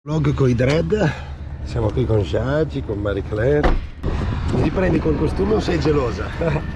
Vlog con i dread, siamo qui con Giagi, con Marie Claire. Mi riprendi col costume o sei gelosa?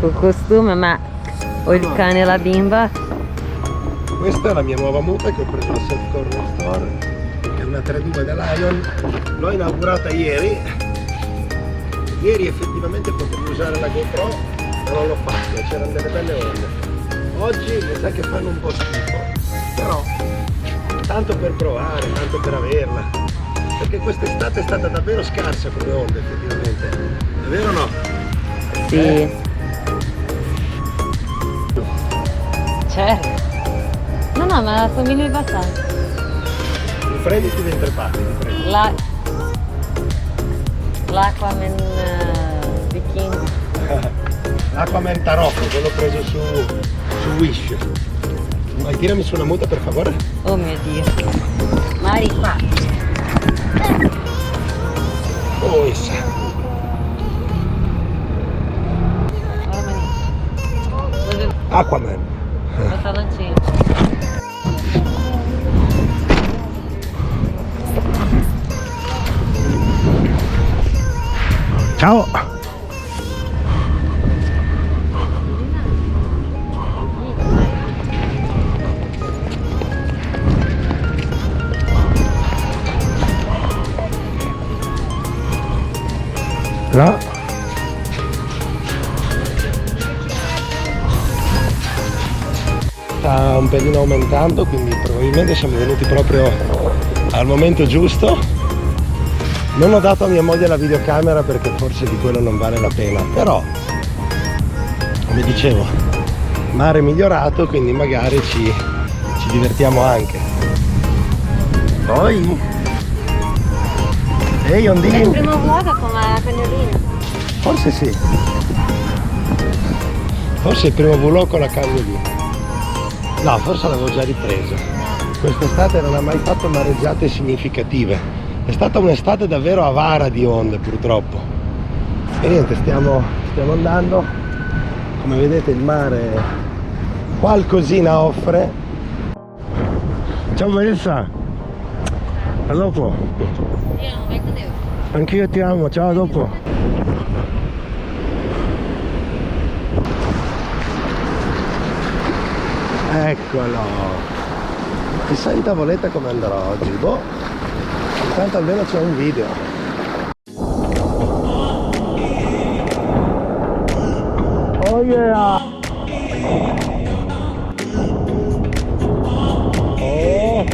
Col costume, ma ho il cane e la bimba. Questa è la mia nuova muta che ho preso al Self Corner Store, è una 3.2 da Lion. L'ho inaugurata ieri. Ieri effettivamente potevo usare la GoPro, ma non l'ho fatto, c'erano delle belle onde. Oggi mi sa che fanno un po' schifo, però tanto per provare, tanto per averla, perché quest'estate è stata davvero scarsa come onde effettivamente. È vero o no? Sì. Certo. No, ma conviene abbastanza. Riprenditi dentro i patti, ti prego. L'Aquaman bikini. L'Aquaman Tarocco, quello preso su Wish. Vai, tirami su una muta per favore. Oh mio Dio. Mari qua. Oh, essa. Aquaman. Lo saloncino. Ciao. Là. Sta un pelino aumentando, quindi probabilmente siamo venuti proprio al momento giusto. Non ho dato a mia moglie la videocamera perché forse di quello non vale la pena, però come dicevo, mare migliorato, quindi magari ci divertiamo anche. Poi ehi Ondini, È il primo vlog con la cagnolina. forse sì, forse il primo vlog con la cagnolina. No, forse l'avevo già ripreso. Quest'estate non ha mai fatto mareggiate significative. È stata un'estate davvero avara di onde, purtroppo. E niente, stiamo andando. Come vedete il mare qualcosina offre. Ciao Melissa. A dopo. Anch'io ti amo, ciao, a dopo. Eccolo. Chissà in tavoletta come andrà oggi. Boh. Intanto almeno c'è un video. Oh yeah. Oh.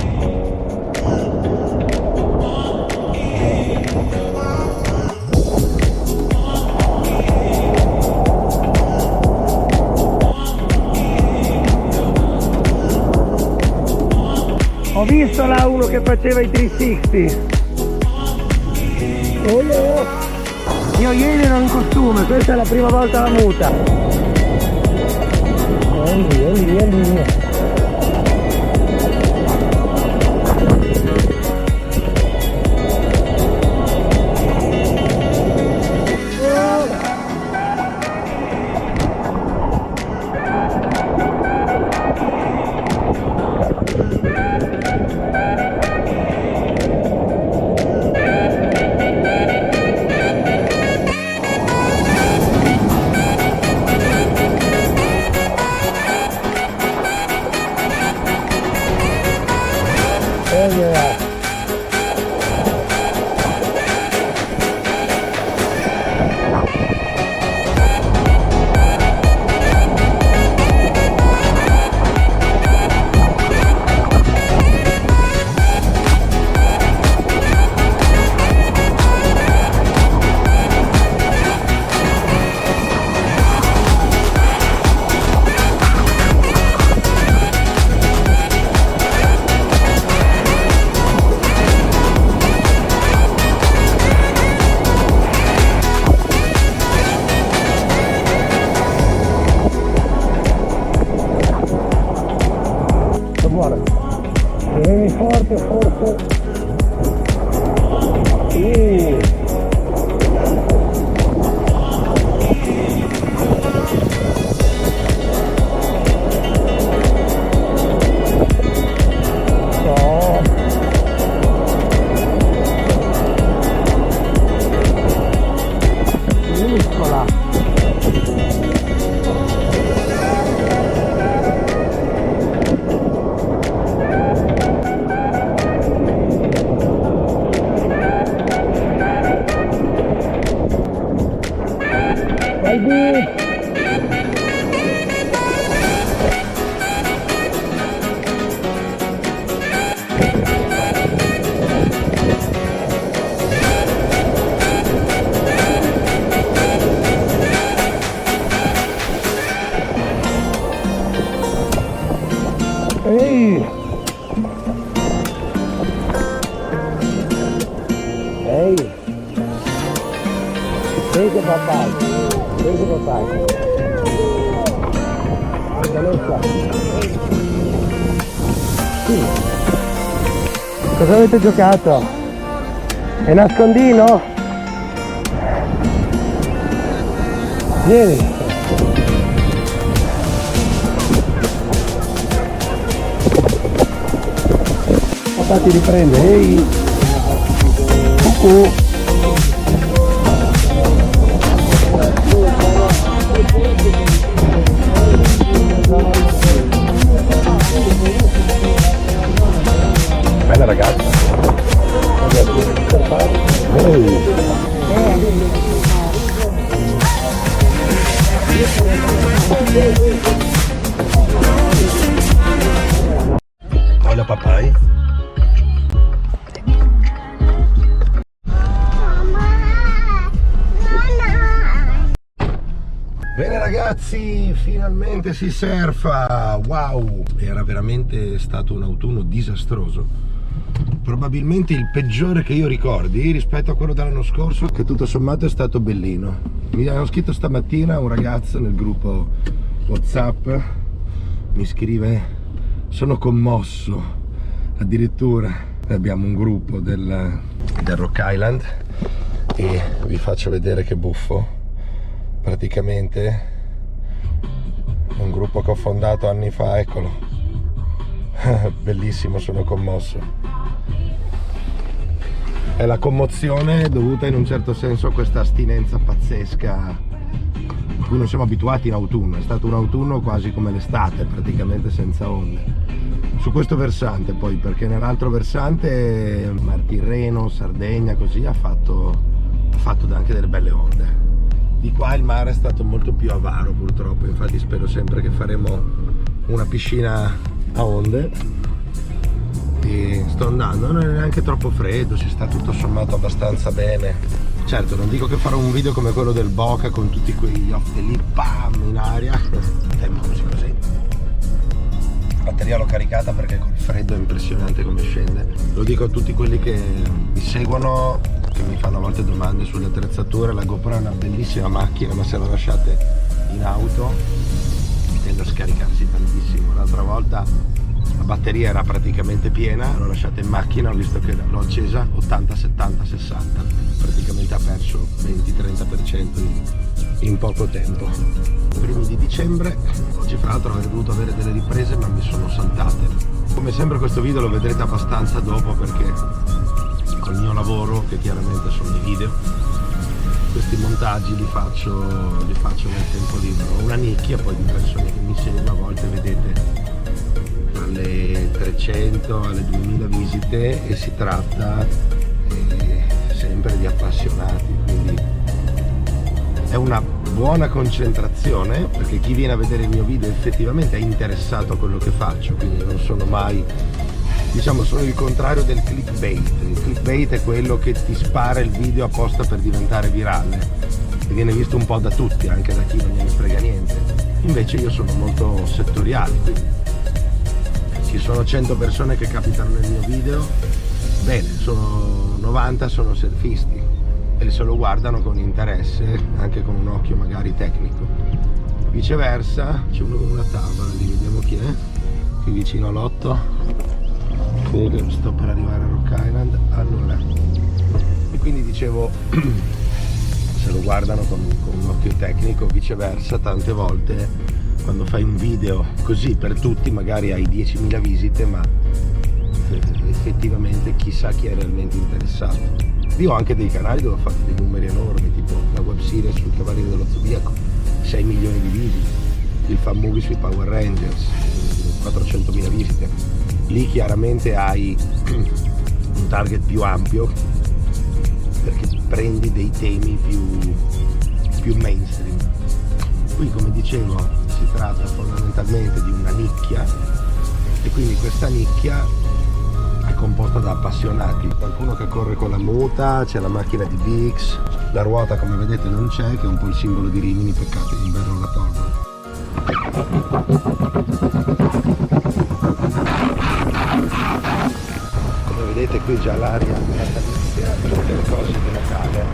Ho visto là uno che faceva i 360. Oh yeah. Io ieri ero in costume, questa è la prima volta la muta. Lì. Oh yeah. che forse ehi, ehi, vedi che papà, vedi che papà. Sì. Cosa avete giocato? È nascondino? Vieni. Papà ti riprende, ehi. Cucù. Bella ragazza. Hola papai. Bene ragazzi, finalmente si surfa, wow! Era veramente stato un autunno disastroso. Probabilmente il peggiore che io ricordi rispetto a quello dell'anno scorso, che tutto sommato è stato bellino. Mi hanno scritto stamattina un ragazzo nel gruppo WhatsApp, mi scrive: sono commosso, addirittura abbiamo un gruppo del Rock Island e vi faccio vedere che buffo. Praticamente è un gruppo che ho fondato anni fa, eccolo. Bellissimo, sono commosso. È la commozione dovuta in un certo senso a questa astinenza pazzesca a cui non siamo abituati in autunno. È stato un autunno quasi come l'estate, praticamente senza onde. Su questo versante poi, perché nell'altro versante, Mar Tirreno, Sardegna, così ha fatto anche delle belle onde. Di qua il mare è stato molto più avaro purtroppo, infatti spero sempre che faremo una piscina a onde. E sto andando, non è neanche troppo freddo, si sta tutto sommato abbastanza bene. Certo, non dico che farò un video come quello del Boca con tutti quegli offte lì, pam, in aria. Tempo così così. La batteria l'ho caricata perché col freddo è impressionante come scende. Lo dico a tutti quelli che mi seguono, che mi fanno a volte domande sulle attrezzature. La GoPro è una bellissima macchina, ma se la lasciate in auto tende a scaricarsi tantissimo. L'altra volta la batteria era praticamente piena, l'ho lasciata in macchina, ho visto che l'ho accesa 80, 70, 60, praticamente ha perso 20-30% in poco tempo. Primi di dicembre, oggi fra l'altro avrei dovuto avere delle riprese ma mi sono saltate. Come sempre questo video lo vedrete abbastanza dopo, perché col mio lavoro, che chiaramente sono i video, questi montaggi li faccio nel tempo libero. Ho una nicchia poi di persone che mi seguono, a volte vedete alle 300, alle 2000 visite, e si tratta sempre di appassionati, quindi è una buona concentrazione, perché chi viene a vedere il mio video effettivamente è interessato a quello che faccio, quindi non sono mai, diciamo, sono il contrario del clickbait. Il clickbait è quello che ti spara il video apposta per diventare virale e viene visto un po' da tutti, anche da chi non gliene frega niente. Invece io sono molto settoriale, quindi ci sono 100 persone che capitano nel mio video, bene, sono 90 sono surfisti e se lo guardano con interesse, anche con un occhio magari tecnico. Viceversa c'è uno con una tavola lì, vediamo chi è, qui vicino all'otto. Comunque sto per arrivare a Rock Island. Allora, e quindi dicevo, se lo guardano con un occhio tecnico, viceversa, tante volte quando fai un video così per tutti magari hai 10.000 visite, ma effettivamente chissà chi è realmente interessato. Io ho anche dei canali dove ho fatto dei numeri enormi, tipo la web series sul Cavaliere dello Zodiaco, 6 milioni di visite, il fan movie sui Power Rangers, 400.000 visite. Lì chiaramente hai un target più ampio perché prendi dei temi più mainstream. Qui, come dicevo, si tratta fondamentalmente di una nicchia, e quindi questa nicchia è composta da appassionati. Qualcuno che corre con la muta, c'è la macchina di Bix, la ruota come vedete non c'è, che è un po' il simbolo di Rimini, peccato in inverno la tolgono. Come vedete qui già l'aria è natalizia, tutte le cose di Natale.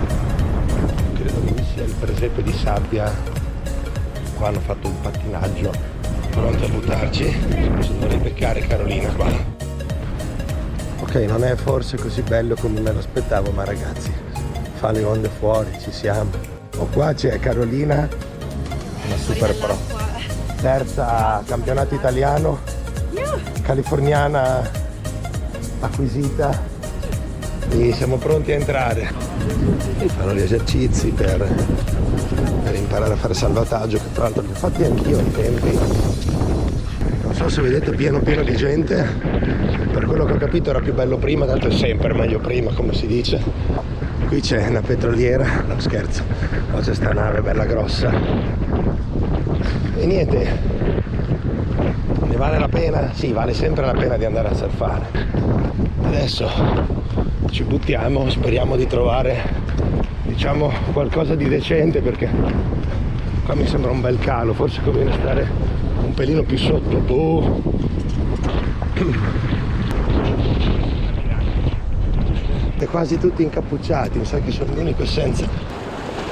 Credo che vi sia il presepe di sabbia. Qua hanno fatto un pattinaggio, pronto a buttarci. Scusa, dovrei beccare Carolina qua. Ok, non è forse così bello come me lo aspettavo, ma ragazzi, fa le onde fuori, ci siamo. Oh, qua c'è Carolina, una super pro, terza campionato italiano, californiana acquisita, e siamo pronti a entrare. Fanno gli esercizi per imparare a fare salvataggio, che tra l'altro li ho fatti anch'io ai tempi. Non so se vedete, pieno di gente. Per quello che ho capito era più bello prima, tanto è sempre meglio prima, come si dice. Qui c'è una petroliera, no scherzo, qua c'è sta nave bella grossa. E niente, ne vale la pena? Sì, vale sempre la pena di andare a surfare. Adesso ci buttiamo, speriamo di trovare, diciamo, qualcosa di decente, perché qua mi sembra un bel calo, forse conviene stare un pelino più sotto. Boh. Quasi tutti incappucciati, mi sa che sono l'unico senza.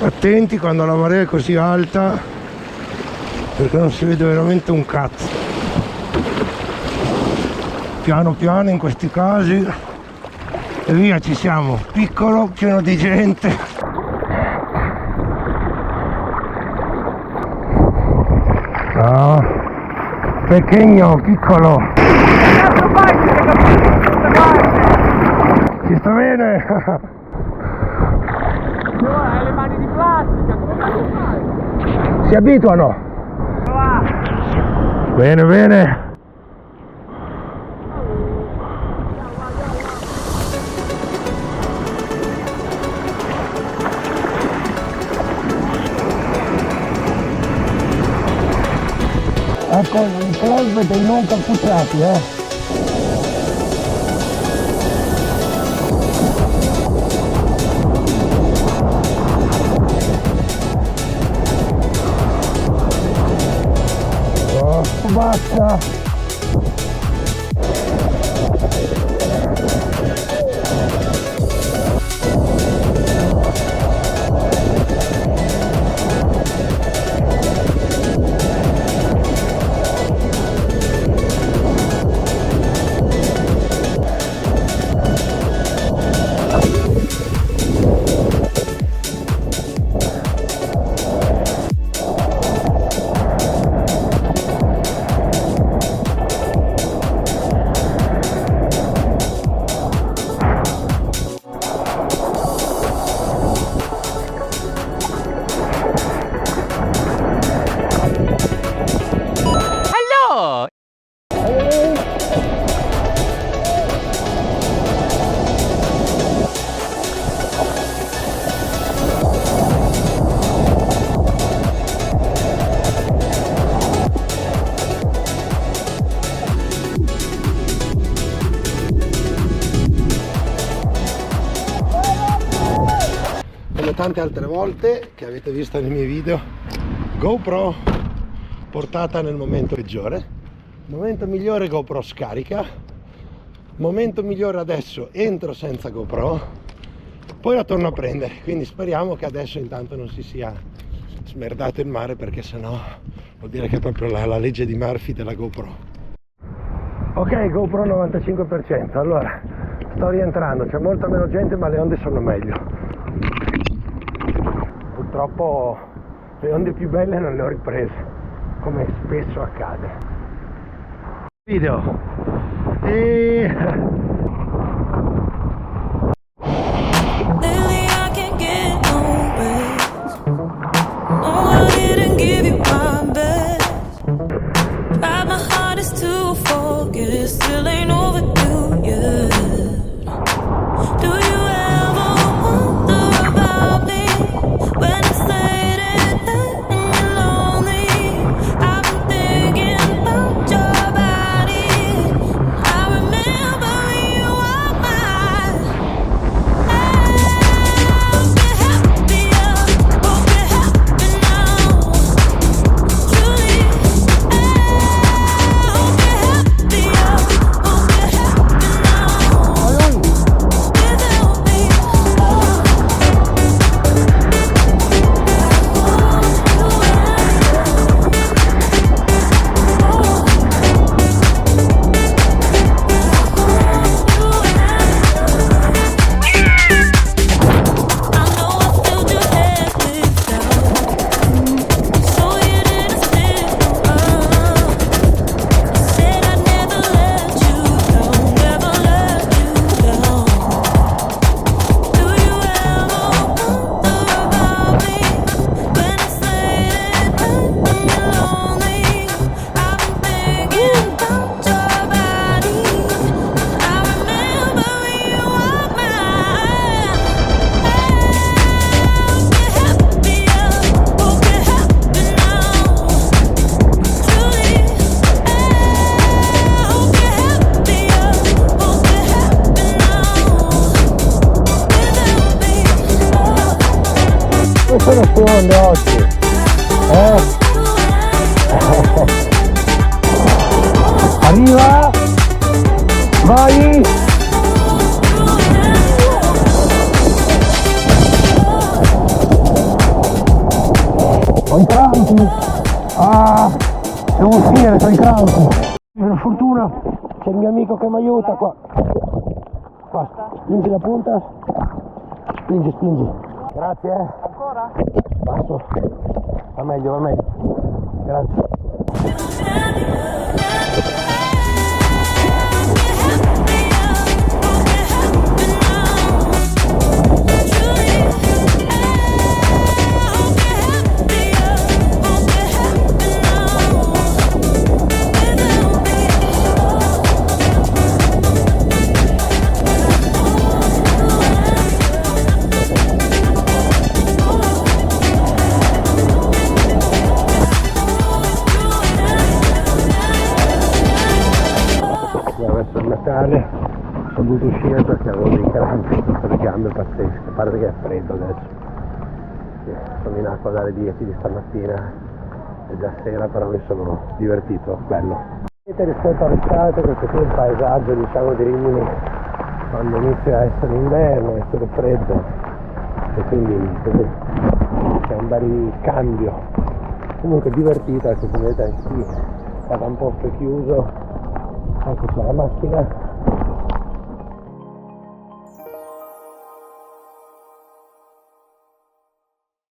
Attenti quando la marea è così alta, perché non si vede veramente un cazzo. Piano piano in questi casi, e via, ci siamo. Piccolo, pieno di gente. No, pequeño, piccolo. Ci sta bene? Hai le mani di plastica, come fai? Si abituano? Bene, bene. Ecco il club dei non cappucciati, basta. Tante altre volte che avete visto nei miei video, GoPro portata nel momento peggiore, momento migliore GoPro scarica, momento migliore adesso entro senza GoPro, poi la torno a prendere, quindi speriamo che adesso intanto non si sia smerdato il mare, perché sennò vuol dire che è proprio la legge di Murphy della GoPro. Ok, GoPro 95%. Allora, sto rientrando, c'è molta meno gente ma le onde sono meglio. Purtroppo le onde più belle non le ho riprese, come spesso accade. Video. E... Lately I can't get no rest. No, I didn't give you my best. Tried my hardest to forget, still ain't overdue yet. Do you ever wonder about me when it's late at night and you're lonely? I've been thinking about your body. I remember when you were mine. Hope you're happier, hope you're happy now. Truly, hope you're happier, hope you're happy now. Without me, I know I filled your head with doubt, so you didn't stick around. You said I'd never let you down, never let you down. Do you ever wonder about me when it's late at night and you're lonely? I've been thinking about your body. I remember when you were mine. Hope you're happier, hope you're happy now. Truly, hope you're happier, hope you're happy now. Without me, Dove sono sponde oggi? Arriva! Vai! Ho i crampi! Ah! Devo uscire, ho i crampi! Per fortuna c'è il mio amico che mi aiuta qua! Qua, spingi la punta! Spingi, spingi! Grazie! Ancora? Passo! Va meglio, va meglio! Grazie! Verso il Natale sono dovuto uscire perché avevo dei crampi sotto le gambe pazzesche, a parte che è freddo adesso. Sono in acqua dalle 10 di stamattina e già sera, però mi sono divertito, bello. Rispetto all'estate, questo qui è il paesaggio, diciamo, di Rimini quando inizia a essere inverno, a essere freddo, e quindi così c'è un bel cambio. Comunque divertito, anche se vedete qui è un posto chiuso. Ecco qua la macchina,